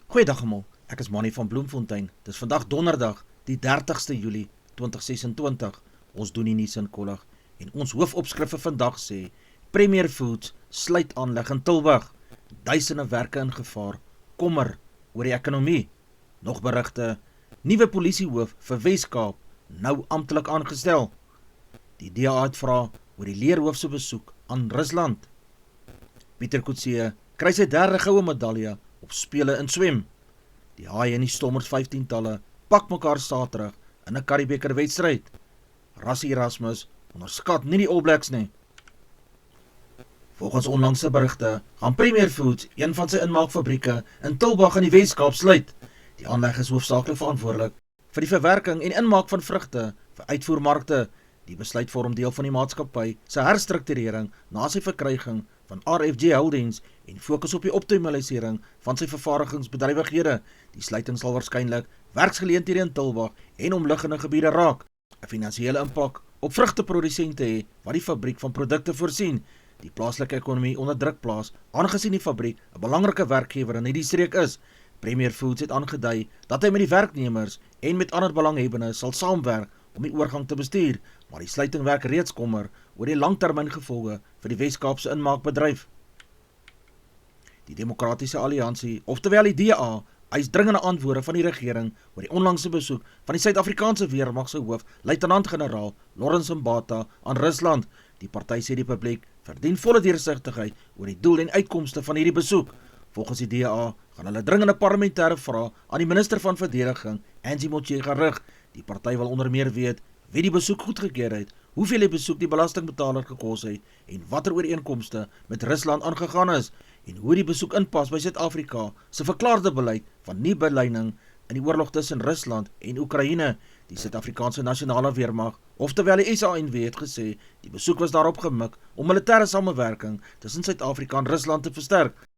Goeiedag almal, ek is Manny van Bloemfontein. Dis vandag donderdag, die 30ste Julie 2026. Ons doen die nuus in kollig en ons hoofopskrif vir vandag sê: Premier Foods sluit aanleg in Tilburg. Duisende werke in gevaar, kommer oor die ekonomie. Nog berigte: nuwe polisiehoof vir Wes-Kaap nou amptelik aangestel. Die DA het vra oor die leerhoof se besoek aan Rusland. Pieter Coetzee kry sy derde goue medalje op spele in swem. Die Haie en die Stommers 15-talle pak mekaar Saterdag in 'n Curriebeeker wedstryd. Rassie Erasmus onderskat nie die All Blacks nie. Volgens onlangse berigte gaan Premier Foods een van sy inmaakfabrieke in Tilburg in die Wes-Kaap sluit. Die aanleg is hoofsaaklik verantwoordelik vir die verwerking en inmaak van vrugte vir uitvoermarkte. Die besluit vorm deel van die maatskappy se herstrukturering na sy verkryging van RFG Holdings en fokus op die optimalisering van sy vervaardigingsbedrywighede. Die sluiting sal waarskynlik werksgeleenthede in Tilburg en omliggende gebiede raak. 'n Finansiële impak op vrugteprodusente hê wat die fabriek van produkte voorsien. Die plaaslike ekonomie onder druk plaas, aangesien die fabriek 'n belangrike werkgewer in hierdie streek is. Premier Foods het aangedui dat hy met die werknemers en met ander belanghebbendes sal saamwerk om die oorgang te bestuur, maar die sluiting werk reeds kommer oor die langtermyngevolge vir die Wes-Kaapse inmaakbedryf. Die Demokratiese Alliansie, oftewel die DA, eis dringende antwoorde van die regering oor die onlangse besoek van die Suid-Afrikaanse weermag se hoof, luitenant-generaal Lawrence Mbata aan Rusland. Die party sê die publiek verdien volle deursigtigheid oor die doel en uitkomste van hierdie besoek. Volgens die DA gaan hulle dringende parlementêre vrae aan die minister van verdediging, Angie Motshekga, rig. Die party wil onder meer weet wie die besoek goedgekeur het, hoeveel die besoek die belastingbetaler gekos het en watter ooreenkomste met Rusland aangegaan is en hoe die besoek inpas by Suid-Afrika se verklaarde beleid van nie-belyning in die oorlog tussen Rusland en Oekraïne. Die Suid-Afrikaanse Nasionale Weermag, oftewel die SANW, het gesê die besoek was daarop gemik om militêre samewerking tussen Suid-Afrika en Rusland te versterk,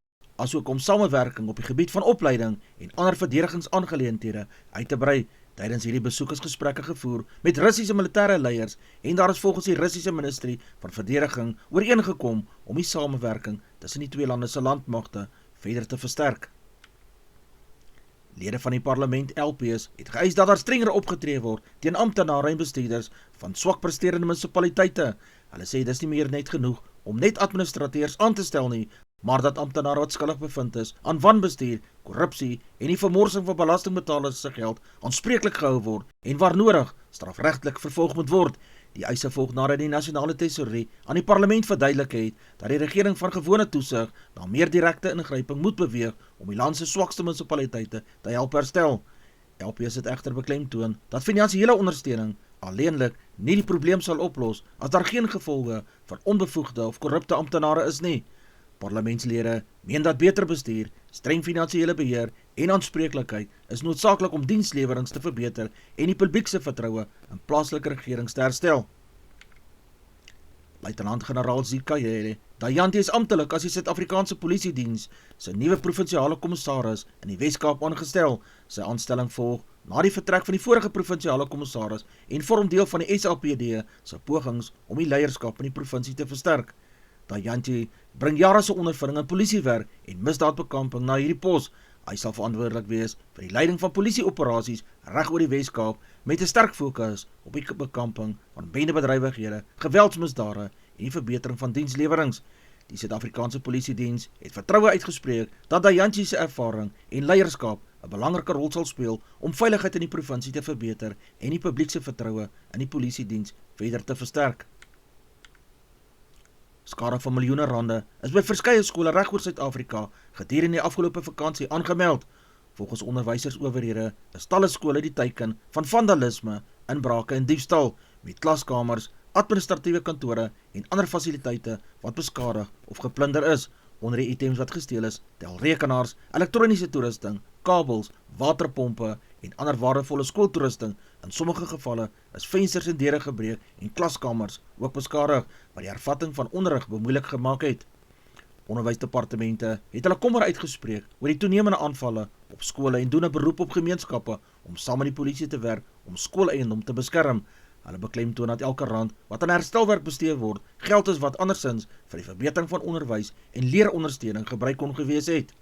asook om samewerking op die gebied van opleiding en ander verdedigingsaangeleenthede uit te brei. Tydens hierdie besoek is gesprekke gevoer met Russiese militêre leiers en daar is volgens die Russiese Ministerie van Verdediging ooreengekom om die samewerking tussen die twee lande se landmagte verder te versterk. Lede van die parlement LPs het geëis dat daar strenger opgetree word teen amptenare en bestuurders van swak presterende munisipaliteite. Hulle sê dis nie meer net genoeg om net administrateurs aan te stel nie, maar dat amptenare wat skuldig bevind is aan wanbestuur, korrupsie en die vermorsing van belastingbetalers se geld aanspreeklik gehou word en waar nodig strafregtelik vervolg moet word. Die eise volg nadat die nasionale tesourie aan die parlement verduidelik het dat die regering van gewone toesig na meer direkte ingryping moet beweeg om die land se swakste munisipaliteite te help herstel. LPs het egter beklemtoon dat finansiële ondersteuning alleenlik nie die probleem sal oplos as daar geen gevolge vir onbevoegde of korrupte amptenare is nie. Parlementslede meen dat beter bestuur, streng finansiële beheer en aanspreeklikheid is noodsaaklik om dienslewerings te verbeter en die publiek se vertroue in plaaslike regerings te herstel. Luitenant-generaal Zikayele Dayanti is amptelik as die Suid-Afrikaanse Polisiediens se nuwe provinsiale kommissaris in die Wes-Kaap aangestel. Sy aanstelling volg na die vertrek van die vorige provinsiale kommissaris en vorm deel van die SAPD se pogings om die leierskap in die provinsie te versterk. Dayanti bring jare se ondervinding in polisiewerk en misdaadbekamping na hierdie pos. Hy sal verantwoordelik wees vir die leiding van polisieoperasies reg oor die Wes-Kaap met 'n sterk fokus op die bekamping van bendebedrywighede, geweldsmisdade en die verbetering van dienslewerings. Die Suid-Afrikaanse Polisiediens het vertroue uitgespreek dat Dayanti se ervaring en leierskap 'n belangrike rol sal speel om veiligheid in die provinsie te verbeter en die publiek se vertroue in die polisiediens verder te versterk. Skade van miljoene rande is by verskeie skole reg oor Suid-Afrika gedurende die afgelope vakansie aangemeld. Volgens onderwysersowerhede is talle skole die teiken van vandalisme, inbrake en diefstal, met klaskamers, administratiewe kantore en ander fasiliteite wat beskadig of geplunder is. Onder die items wat gesteel is, tel rekenaars, elektroniese toerusting, kabels, waterpompe en ander waardevolle skooltoerusting. In sommige gevalle is vensters en deure gebreek en klaskamers ook beskadig, wat die hervatting van onderrig bemoeilik gemaak het. Onderwysdepartemente het hulle kommer uitgespreek oor die toenemende aanvalle op skole en doen 'n beroep op gemeenskappe om saam met die polisie te werk om skooleiendom te beskerm. Hulle beklemtoon dat elke rand wat aan herstelwerk bestee word, geld is wat andersins vir die verbetering van onderwys en leerondersteuning gebruik kon gewees het.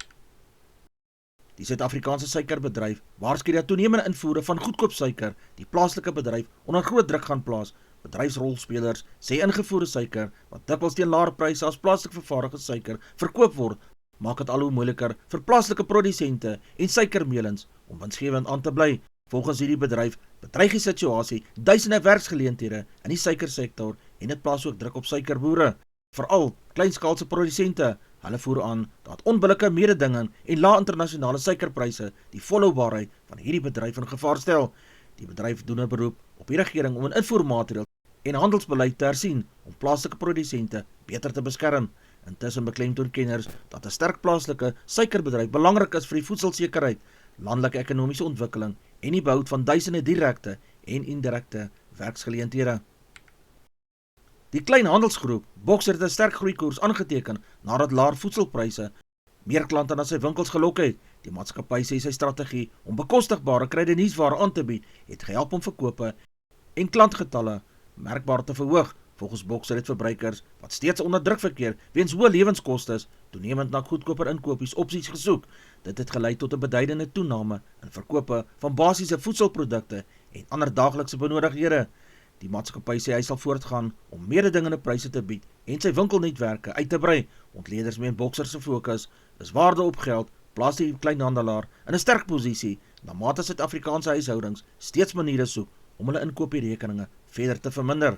Die Suid-Afrikaanse suikerbedryf waarsku dat toenemende invoere van goedkoop suiker die plaaslike bedryf onder groot druk gaan plaas. Bedryfsrolspelers sê ingevoerde suiker, wat dikwels teen laer pryse as plaaslik vervaardigde suiker verkoop word, maak dit al hoe moeiliker vir plaaslike produsente en suikermeulens om winsgewend aan te bly. Volgens hierdie bedryf bedreig die situasie duisende werksgeleenthede in die suikersektor en dit plaas ook druk op suikerboere. Veral kleinskaalse produsente, hulle voer aan dat onbillike mededinging en lae internasionale suikerpryse die volhoubaarheid van hierdie bedryf in gevaar stel. Die bedryf doen 'n beroep op die regering om 'n invoermaatreël en handelsbeleid te hersien om plaaslike produsente beter te beskerm. Intussen beklemtoon kenners dat 'n sterk plaaslike suikerbedryf belangrik is vir die voedselsekerheid, landelike ekonomiese ontwikkeling en die behoud van duisende direkte en indirekte werksgeleenthede. Die klein handelsgroep Boxer het 'n sterk groeikoers aangeteken nadat laer voedselpryse meer klante na sy winkels gelok het. Die maatskappy sê sy strategie om bekostigbare kruideniersware aan te bied het gehelp om verkope en klantgetalle merkbaar te verhoog. Volgens Boxer het verbruikers wat steeds onder druk verkeer weens hoë lewenskoste toenemend na goedkoper inkopies opsies gesoek. Dit het gelei tot 'n beduidende toename in verkope van basiese voedselprodukte en ander daaglikse benodighede. Die maatskappy sê hy sal voortgaan om mededingende pryse te bied en sy winkelnetwerke uit te brei. Ontleeders meen Boxer se fokus is waarde op geld, plaas die kleinhandelaar in 'n sterk posisie, na mate Suid-Afrikaanse huishoudings steeds maniere soek om hulle inkopierekeninge verder te verminder.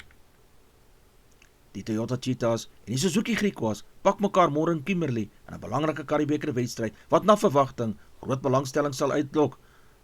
Die Toyota Cheetahs en die Suzuki Griquas pak mekaar môre in Kimberley in 'n belangrike Karibeker wedstryd wat na verwagting groot belangstelling sal uitlok.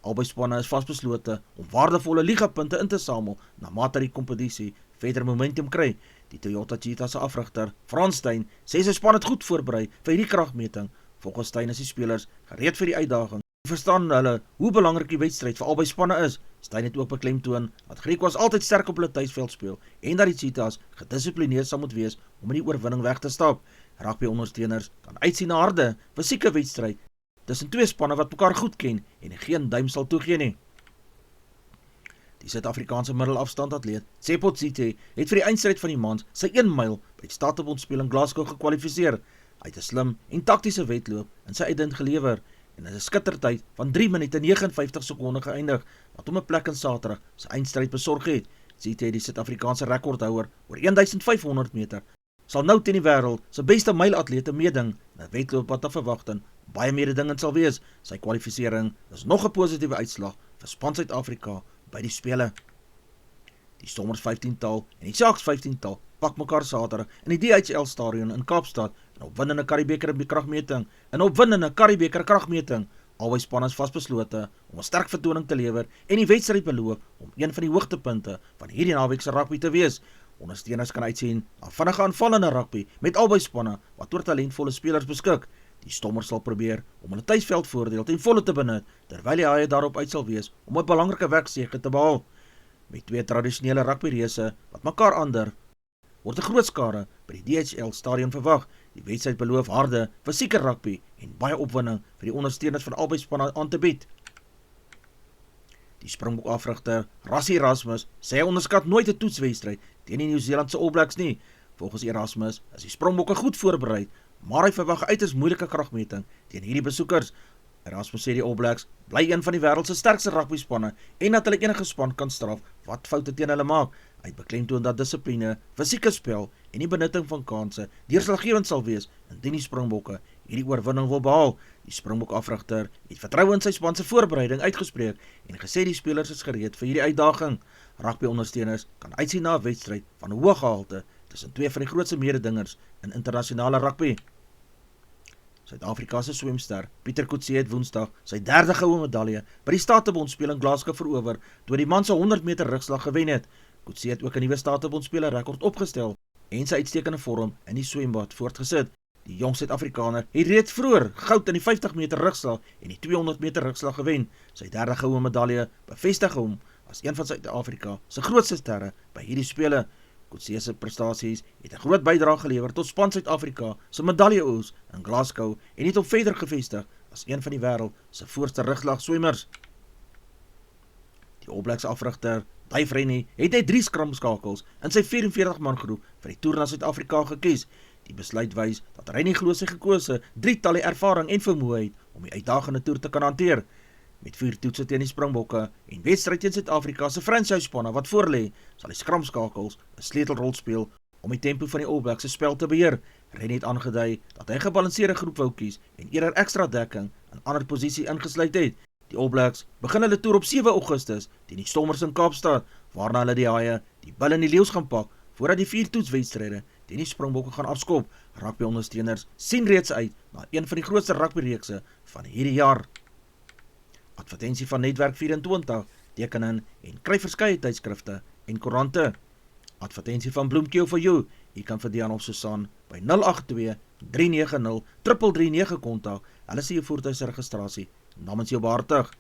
Albei spanne is vasbeslote om waardevolle ligapunte in te samel na mate die kompetisie verder momentum kry. Die Toyota Cheetahs se afrigter, Frans Steyn, sê sy span het goed voorberei vir hierdie kragmeting. Volgens Steyn is die spelers gereed vir die uitdaging. Verstaan hulle hoe belangrik die wedstryd vir albei spanne is. Steyn het ook beklemtoon dat Griquas altyd sterk op hulle tuisveld speel en dat die Cheetahs gedissiplineerd sal moet wees om in die oorwinning weg te stap. Rugby-ondersteuners kan uitsien na harde, fisieke wedstryd tussen twee spanne wat mekaar goed ken en geen duim sal toegee nie. Die Suid-Afrikaanse middelafstandatleet Tsepo Tsitsi het vir die eindstryd van die mans sy 1 myl by die Statebondspel in Glasgow gekwalifiseer. Hy het 'n slim en taktiese wedloop in sy uitdaging gelewer en in 'n skittertyd van 3 minute 59 sekonde geëindig wat hom 'n plek in Saterdag sy eindstryd besorg het. Tsitsi het die Suid-Afrikaanse rekordhouer oor 1500 meter sal nou teen die wêreld se beste mylatlete meeding in 'n wedloop wat na verwagting baie mededingend sal wees. Sy kwalifisering is nog 'n positiewe uitslag vir span Suid-Afrika by die spele. Die Stormers 15-tal en die Sharks 15-tal pak mekaar Saterdag in die DHL stadion in Kaapstad in opwindende Karibeker kragmeting. Albei spanne is vasbeslote om 'n sterk vertoning te lewer en die wedstryd beloof om een van die hoogtepunte van hierdie naweek se rugby te wees. Ondersteuners kan uitsien na vinnige aanvallende rugby met albei spanne wat oor talentvolle spelers beskik. Die Stormers sal probeer om hulle tuisveldvoordeel ten volle te benut, terwyl die Haie daarop uit sal wees om 'n belangrike wegsege te behaal. Met twee tradisionele rugbyreëse wat mekaar ander, word 'n groot skare by die DHL stadion verwag. Die wedstryd beloof harde, fisieke rugby en baie opwinding vir die ondersteuners van albei spanne aan te bied. Die Springbok afrigter Rassie Erasmus sê hy onderskat nooit 'n toetswedstryd teen die Nieu-Seelandse All Blacks nie. Volgens Erasmus is die Springbokke goed voorberei, maar hy verwag 'n uiters moeilike kragmeting teen hierdie besoekers. Erasmus sê die All Blacks bly een van die wêreld se sterkste rugby spanne en dat hulle enige span kan straf wat foute teen hulle maak. Hy het beklemtoon dat dissipline, fisieke spel en die benutting van kansse deurslaggewend sal wees indien die Springbokke hierdie oorwinning wil behaal. Die Springbok afrigter het vertroue in sy span se voorbereiding uitgespreek en gesê die spelers is gereed vir hierdie uitdaging. Rugby-ondersteuners kan uitsien na 'n wedstryd van hoë gehalte tussen twee van die grootste mededingers in internasionale rugby. Suid-Afrika se swemster Pieter Kotse het Woensdag sy 3de goue medalje by die Statebondspel in Glasgow verower toe die man se 100 meter rugslag gewen het. Kotse het ook 'n nuwe Statebondspele rekord opgestel en sy uitstekende vorm in die swembad voortgesit. Die jong Suid-Afrikaner het reeds vroeër goud in die 50 meter rugslag en die 200 meter rugslag gewen. Sy 3de goue medalje bevestig hom as een van Suid-Afrika se grootste sterre by hierdie spele. Kotse se prestasies het 'n groot bydrae gelewer tot span Suid-Afrika se medaljeoes in Glasgow en het hom verder gevestig as een van die wêreld se voorste rugslagswemmers. Die All Blacks afrigter Dave Rennie het net 3 skramskakels in sy 44-man groep vir die toer na Suid-Afrika gekies. Die besluit wys dat Rennie glo sy gekose 3-talle ervaring en vermoë het om die uitdagende toer te kan hanteer. Met 4 toetse teen die Springbokke en wedstryd teen Suid-Afrika se franchise-spanne wat voorlê, sal die skramskakels 'n sleutelrol speel om die tempo van die All Blacks se spel te beheer. Rennie het aangedui dat hy gebalanseerde groep wou kies en eerder ekstra dekking in ander posisie ingesluit het. Die All Blacks begin hulle toer op 7 Augustus teen die Stormers in Kaapstad, waarna hulle die Haie, die Bulle en die Leeu's gaan pak, voordat die 4 toetswedstryde teen die Springbokke gaan afskop. Rugby-ondersteuners sien reeds uit na een van die grootste rugbyreekse van hierdie jaar. Advertensie van Netwerk 24, teken in en kry verskeie tydskrifte en koerante. Advertensie van Bloemkeel for you, jy kan vir Dian of Susan by 082-390-3339 kontak, hulle sê jou voertuigsregistrasie namens jou behartig.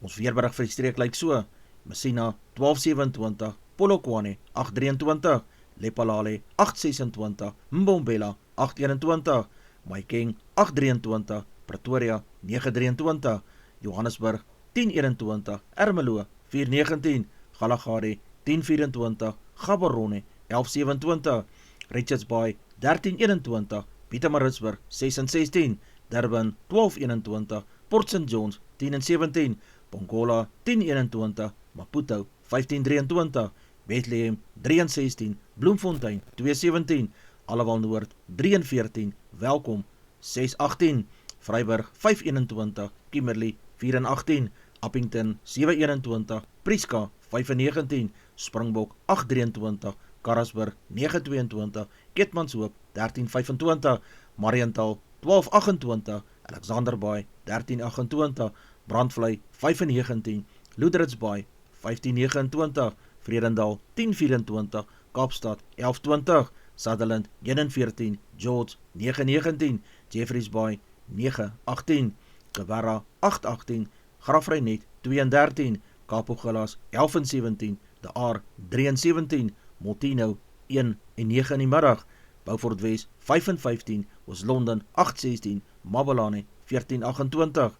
Ons weerberig vir die streek lyk so: Messina 1227, Polokwane 823, Lephalale 826, Mbombela 821, Mahikeng 823, Pretoria 923, Johannesburg 1021, Ermelo 419, Galagadi 1024, Gaborone 1127, Richards Bay 1321, Pietermaritzburg 6 en 16, Durban 1221, Port St Johns 10 en 17, Pongola 1021, Maputo 1523, Bethlehem 3 en 16, Bloemfontein 217, Allewal Noord 3 en 14, Welkom 618, Vryburg 521, Kimberley 4 en 18, Appington 721, Prieska 5 en 19, Springbok 823, Karasburg 922, Keetmanshoop 1325, Mariental 1228, Alexander Bay 1328, Brandvlei 5 en 19, Loederits Bay 1529, Vredendal 1024, Kaapstad 1120, Sutherland 114, George 919, Jeffreys Bay 918, Gewara 818, Grafreinet 213, Kapogelas 11 en 17, De Aar 3 en 17, Molteno 1 en 9 in die middag, Beaufort Wes 5 en 15, Oos-London 816, Mabelane 1428.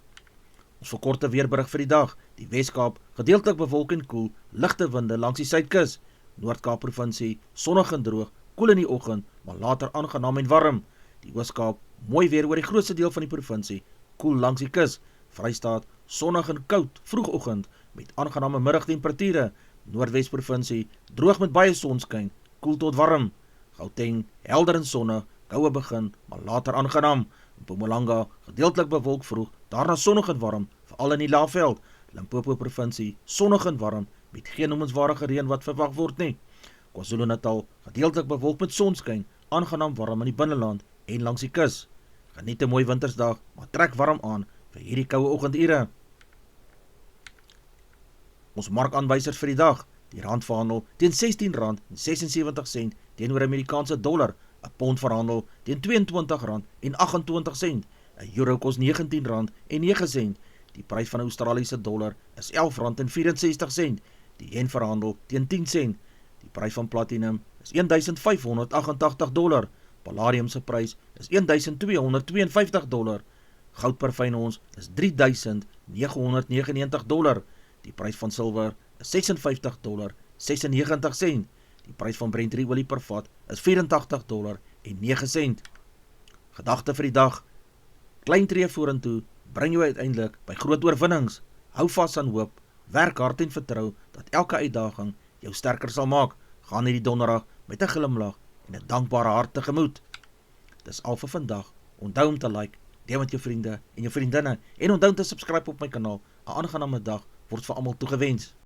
Ons verkorte weerberig vir die dag: die Weskaap gedeeltelik bewolk en koel, ligte winde langs die suidkus, Noord-Kaap provinsie sonnig en droog, koel in die oggend, maar later aangenaam en warm. Die Oos-Kaap mooi weer oor die grootste deel van die provinsie, koel langs die kus, Vrystaat sonnig en koud vroegoggend met aangename middagtemperature, Noordwes provinsie droog met baie sonskyn, koel tot warm, Gauteng helder en sonnig, koue begin, maar later aangenaam. Mpumalanga gedeeltelik bewolk vroeg, daarna sonnig en warm, veral in die Laagveld. Limpopo provinsie sonnig en warm, met geen noemenswaardige reën wat verwag word nie. KwaZulu-Natal gedeeltelik bewolk met sonskyn, aangenaam warm in die binneland en langs die kus. Geniet 'n mooi wintersdag, maar trek warm aan vir hierdie koue oggendure. Ons markaanwysers vir die dag: die rand verhandel teen R16.76 teenoor Amerikaanse dollar, 'n pond verhandel teen R22.28, 'n euro kos R19.09, die prys van 'n Australiese dollar is R11.64, die yen verhandel teen 10 sent, die prys van platinum is $1,588, palladium se prys is $1,252, goud per fyn ons is $3,999, die prys van silwer is $56.96, die prys van Brent olie per vat is $84.09. Gedagte vir die dag: klein tree vorentoe bring jou uiteindelik by groot oorwinnings. Hou vas aan hoop, werk hard en vertrou dat elke uitdaging jou sterker sal maak. Gaan hierdie donderdag met 'n glimlag en 'n dankbare hart tegemoet. Dis al vir vandag. Onthou om te like, deel met jou vriende en jou vriendinne en onthou om te subscribe op my kanaal. 'n Aangename dag word vir almal toegewens.